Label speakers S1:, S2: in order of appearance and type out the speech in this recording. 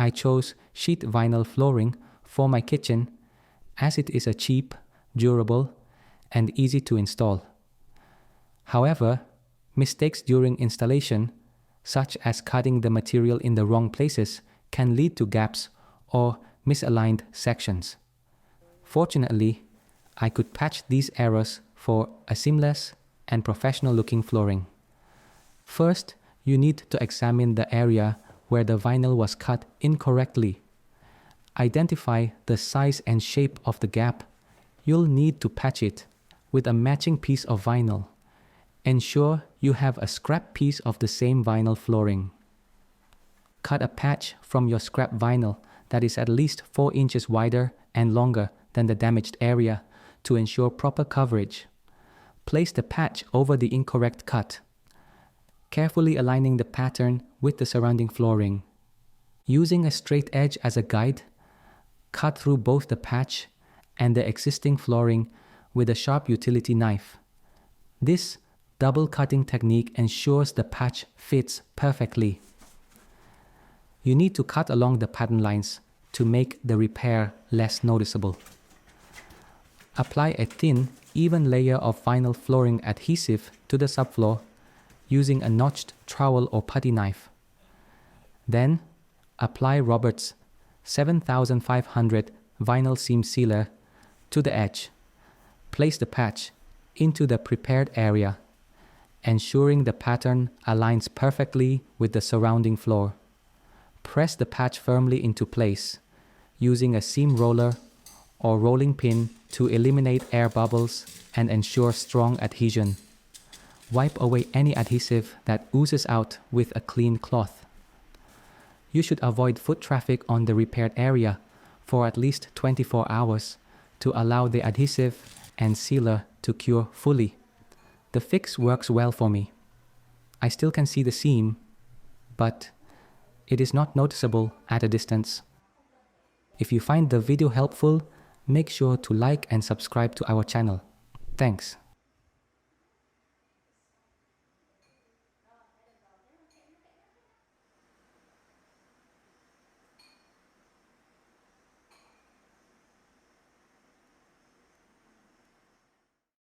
S1: I chose sheet vinyl flooring for my kitchen as it is a cheap, durable, and easy to install. However, mistakes during installation, such as cutting the material in the wrong places, can lead to gaps or misaligned sections. Fortunately, I could patch these errors for a seamless and professional-looking flooring. First, you need to examine the area where the vinyl was cut incorrectly. Identify the size and shape of the gap. You'll need to patch it with a matching piece of vinyl. Ensure you have a scrap piece of the same vinyl flooring. Cut a patch from your scrap vinyl that is at least 4 inches wider and longer than the damaged area to ensure proper coverage. Place the patch over the incorrect cut, carefully aligning the pattern with the surrounding flooring. Using a straight edge as a guide, cut through both the patch and the existing flooring with a sharp utility knife. This double cutting technique ensures the patch fits perfectly. You need to cut along the pattern lines to make the repair less noticeable. Apply a thin, even layer of vinyl flooring adhesive to the subfloor using a notched trowel or putty knife. Then, apply Roberts 7500 vinyl seam sealer to the edge. Place the patch into the prepared area, ensuring the pattern aligns perfectly with the surrounding floor. Press the patch firmly into place using a seam roller or rolling pin to eliminate air bubbles and ensure strong adhesion. Wipe away any adhesive that oozes out with a clean cloth. You should avoid foot traffic on the repaired area for at least 24 hours to allow the adhesive and sealer to cure fully. The fix works well for me. I still can see the seam, but it is not noticeable at a distance. If you find the video helpful, make sure to like and subscribe to our channel. Thanks.